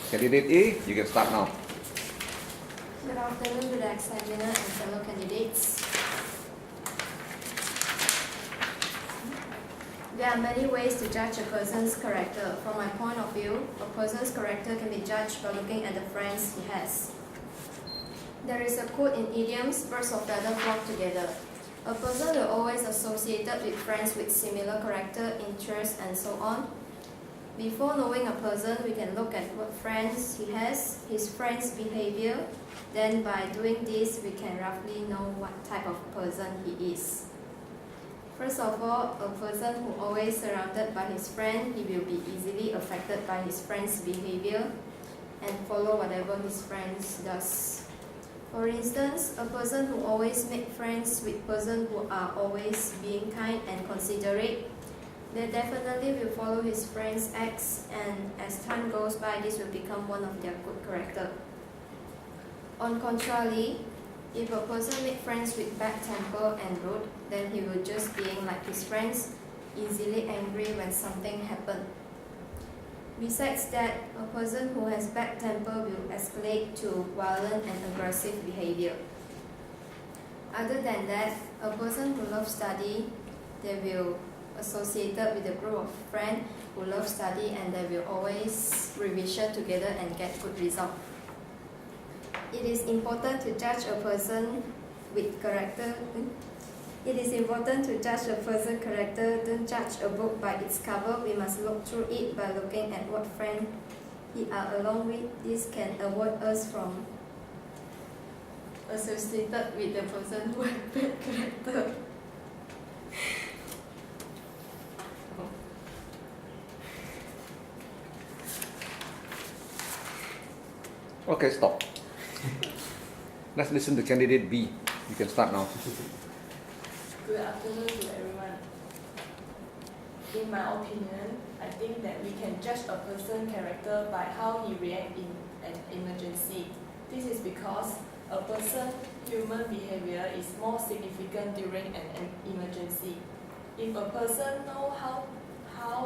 Candidate E, you can start now. Good afternoon to the examiner and fellow candidates. There are many ways to judge a person's character. From my point of view, a person's character can be judged by looking at the friends he has. There is a quote in idioms, birds of feather flock together. A person will always associated with friends with similar character, interests, and so on. Before knowing a person, we can look at what friends he has, his friends' behavior. Then by doing this, we can roughly know what type of person he is. First of all, a person who always surrounded by his friend, he will be easily affected by his friend's behavior and follow whatever his friends does. For instance, a person who always makes friends with persons who are always being kind and considerate, they definitely will follow his friend's acts, and as time goes by, this will become one of their good character. On contrary, if a person makes friends with bad temper and rude, then he will just being like his friends, easily angry when something happens. Besides that, a person who has bad temper will escalate to violent and aggressive behavior. Other than that, a person who loves study, they will associated with a group of friends who love study, and they will always revision together and get good result. It is important to judge a person with character. It is important to judge a person's character. Don't judge a book by its cover. We must look through it by looking at what friend he are along with. This can avoid us from associated with the person who has bad character. Okay, stop. Let's listen to candidate B. You can start now. Good afternoon to everyone. In my opinion, I think that we can judge a person's character by how he reacts in an emergency. This is because a person's human behavior is more significant during an emergency. If a person knows how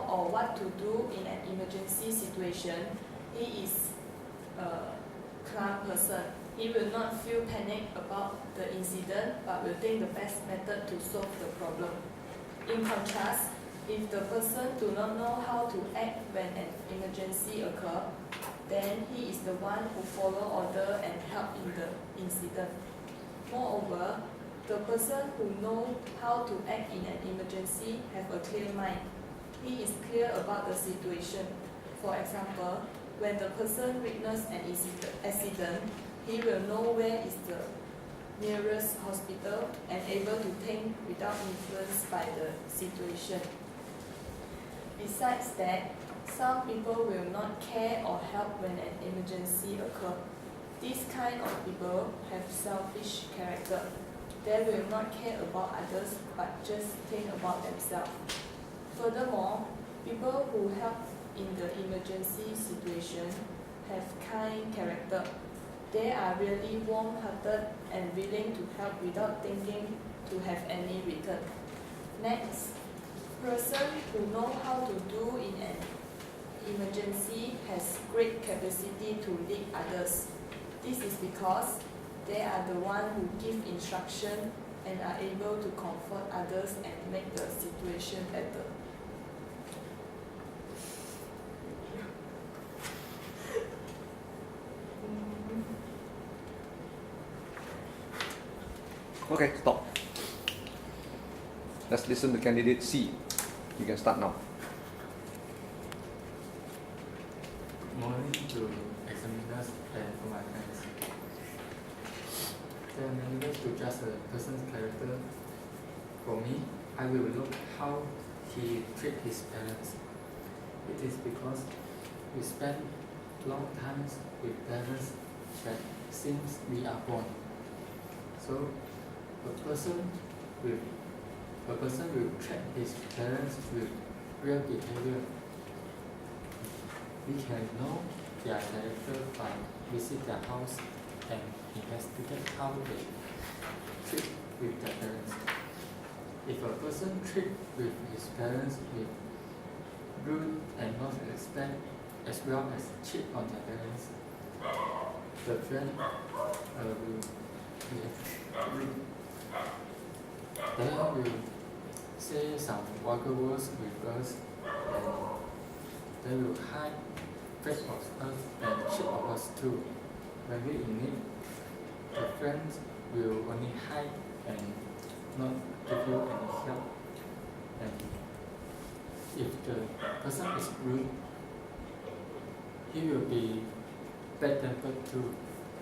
or what to do in an emergency situation, he is a calm person. He will not feel panic about the incident, but will think the best method to solve the problem. In contrast, if the person do not know how to act when an emergency occurs, then he is the one who follow order and help in the incident. Moreover, the person who know how to act in an emergency have a clear mind. He is clear about the situation. For example, when the person witness an accident, he will know where is the nearest hospital and able to think without influence by the situation. Besides that, some people will not care or help when an emergency occurs. These kind of people have selfish character. They will not care about others but just think about themselves. Furthermore, people who help in the emergency situation have kind character. They are really warm-hearted and willing to help without thinking to have any return. Next, person who know how to do in an emergency has great capacity to lead others. This is because they are the one who give instruction and are able to comfort others and make the situation better. Okay, stop. Let's listen to candidate C. You can start now. Good morning to examiners and for my friends. There are many ways to judge a person's character. For me, I will look how he treats his parents. It is because we spend long times with parents that since we are born. So a person will treat his parents with real behavior. We can know their character by visit their house and investigate how they treat with their parents. If a person treats with his parents with rude and not respect, as well as cheat on their parents. The friend will they will say some vulgar words with us, and they will hide fake of us and cheat of us too. When we in need, the friends will only hide and not give you any help. And if the person is rude, he will be bad-tempered too.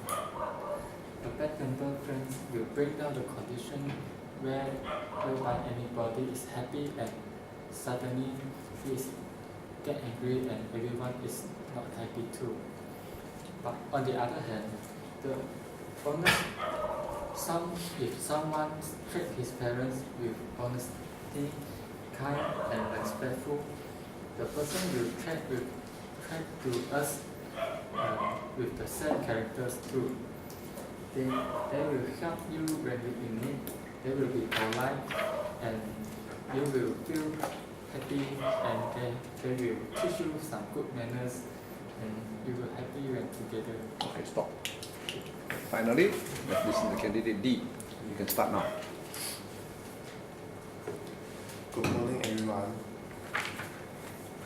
A bad-tempered friend will break down the condition whereby anybody is happy and suddenly he get angry and everyone is not happy too. But on the other hand, the honest, if someone treats his parents with honesty, kind and respectful, the person will treat to us with the same characters too. They will help you when you in need. They will be polite and you will feel happy, and they will teach you some good manners and you will happy when together. Okay, stop. Finally, let's listen to candidate D. You can start now. Good morning, everyone.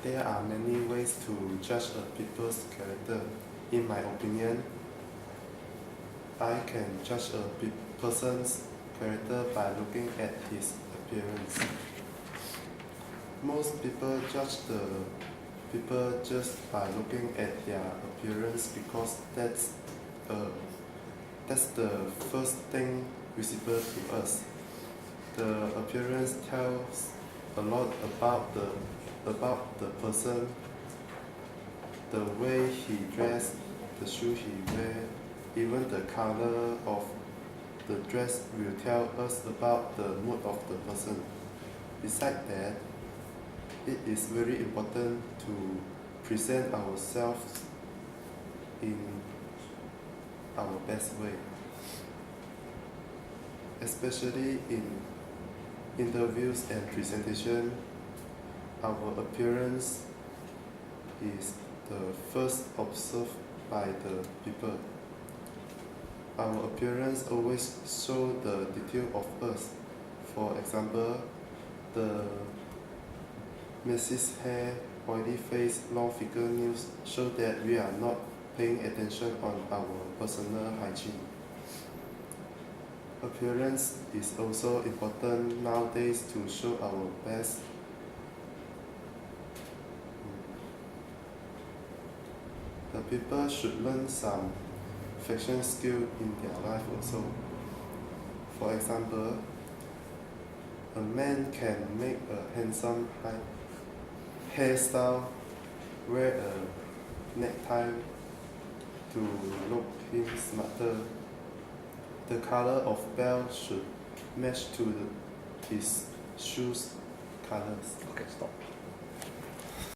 There are many ways to judge a people's character. In my opinion, I can judge a person's character by looking at his appearance. Most people judge the people just by looking at their appearance because that's the first thing visible to us. The appearance tells a lot about the person, the way he dressed, the shoe he wears, even the color of the dress will tell us about the mood of the person. Besides that, it is very important to present ourselves in our best way, especially in interviews and presentation. Our appearance is the first observed by the people. Our appearance always shows the detail of us. For example, the messy hair, oily face, long fingernails show that we are not paying attention on our personal hygiene. Appearance is also important nowadays to show our best. The people should learn some fashion skill in their life also. For example, a man can make a handsome hairstyle, wear a necktie to look him smarter. The color of belt should match to his shoes colors. Okay, stop.